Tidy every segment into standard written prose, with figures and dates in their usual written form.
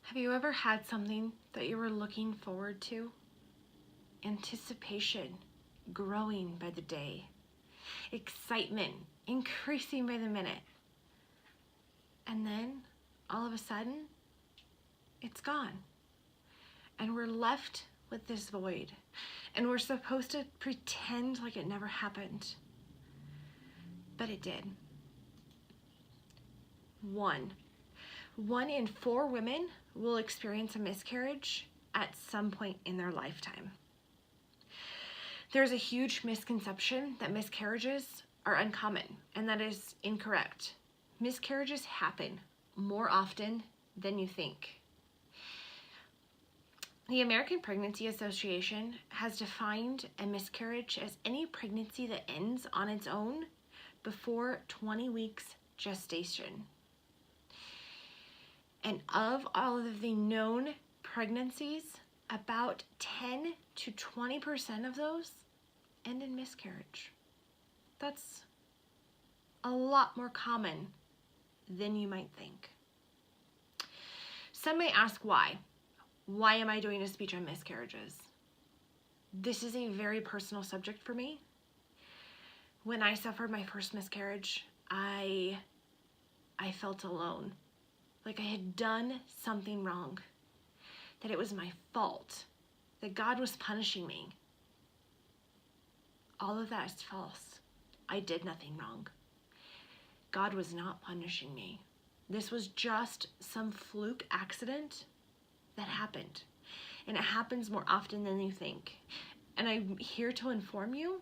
Have you ever had something that you were looking forward to? Anticipation growing by the day, excitement increasing by the minute, and then all of a sudden it's gone, and we're left with this void, and we're supposed to pretend like it never happened, but it did. One in 4 women will experience a miscarriage at some point in their lifetime. There's a huge misconception that miscarriages are uncommon, and that is incorrect. Miscarriages happen more often than you think. The American Pregnancy Association has defined a miscarriage as any pregnancy that ends on its own before 20 weeks gestation. And of all of the known pregnancies, about 10 to 20% of those end in miscarriage. That's a lot more common than you might think. Some may ask why. Why am I doing a speech on miscarriages? This is a very personal subject for me. When I suffered my first miscarriage, I felt alone. Like I had done something wrong, that it was my fault, that God was punishing me. All of that is false. I did nothing wrong. God was not punishing me. This was just some fluke accident that happened, and it happens more often than you think. And I'm here to inform you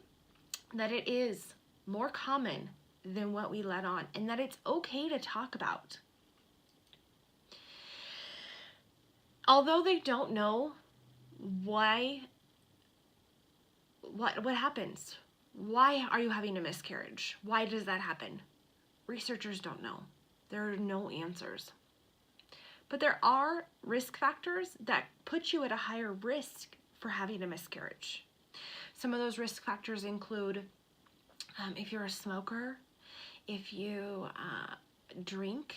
that it is more common than what we let on, and that it's okay to talk about. Although they don't know what happens. Why are you having a miscarriage? Why does that happen? Researchers don't know. There are no answers. But there are risk factors that put you at a higher risk for having a miscarriage. Some of those risk factors include if you're a smoker, if you drink,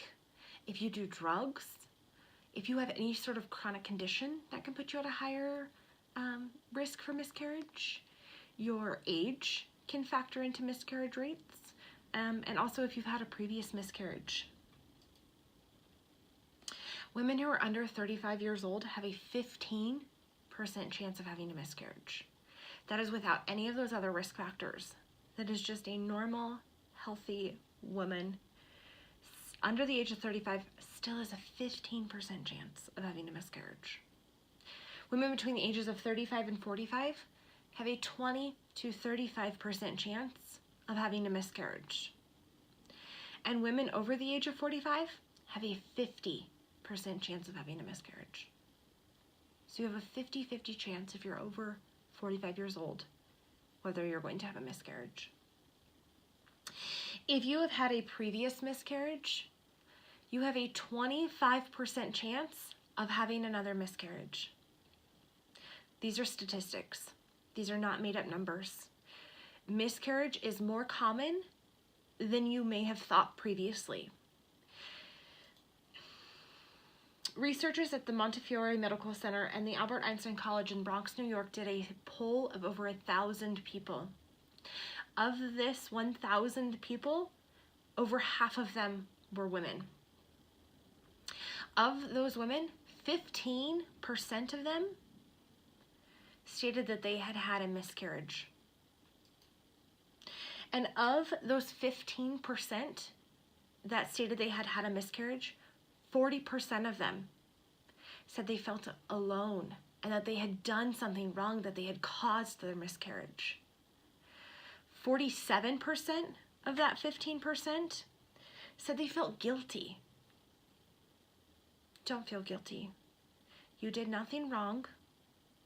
if you do drugs, if you have any sort of chronic condition that can put you at a higher risk for miscarriage. Your age can factor into miscarriage rates, and also if you've had a previous miscarriage. Women who are under 35 years old have a 15% chance of having a miscarriage. That is without any of those other risk factors. That is just a normal, healthy woman under the age of 35 still has a 15% chance of having a miscarriage. Women between the ages of 35 and 45 have a 20 to 35% chance of having a miscarriage. And women over the age of 45 have a 50% chance of having a miscarriage. So you have a 50-50 chance if you're over 45 years old, whether you're going to have a miscarriage. If you have had a previous miscarriage, you have a 25% chance of having another miscarriage. These are statistics. These are not made up numbers. Miscarriage is more common than you may have thought previously. Researchers at the Montefiore Medical Center and the Albert Einstein College in Bronx, New York did a poll of over 1,000 people. Of this 1,000 people, over half of them were women. Of those women, 15% of them stated that they had had a miscarriage. And of those 15% that stated they had had a miscarriage, 40% of them said they felt alone and that they had done something wrong, that they had caused their miscarriage. 47% of that 15% said they felt guilty. Don't feel guilty. You did nothing wrong.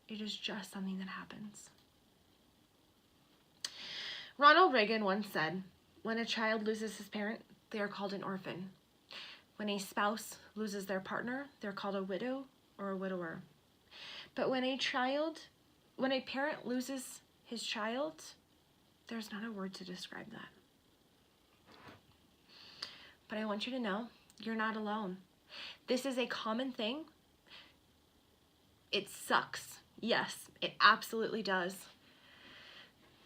It is just something that happens. Ronald Reagan once said, when a child loses his parent, they are called an orphan. When a spouse loses their partner, they're called a widow or a widower. But when a parent loses his child, there's not a word to describe that. But I want you to know, you're not alone. This is a common thing It sucks. Yes, it absolutely does.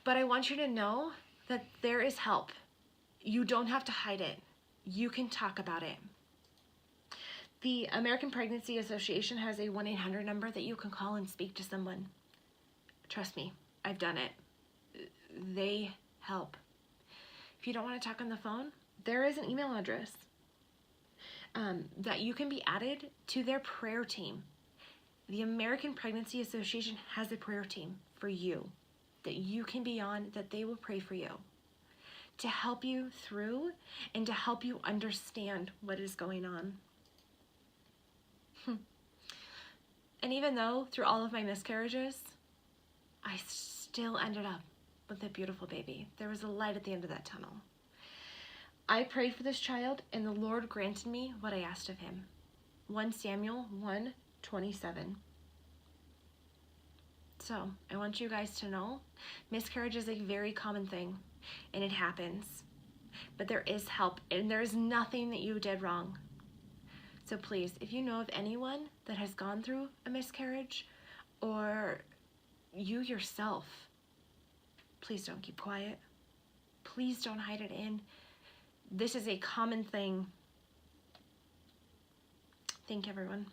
But I want you to know that there is help. You don't have to hide it. You can talk about it. The American Pregnancy Association has a 1-800 number that you can call and speak to someone. Trust me, I've done it. They help. If you don't want to talk on the phone, there is an email address that you can be added to their prayer team. The American Pregnancy Association has a prayer team for you that you can be on, that they will pray for you to help you through and to help you understand what is going on. And even though through all of my miscarriages, I still ended up with a beautiful baby. There was a light at the end of that tunnel. I prayed for this child and the Lord granted me what I asked of him. 1 Samuel 1:27. So I want you guys to know miscarriage is a very common thing and it happens. But there is help and there is nothing that you did wrong. So please, if you know of anyone that has gone through a miscarriage or you yourself, please don't keep quiet. Please don't hide it in. This is a common thing. Thank you, everyone.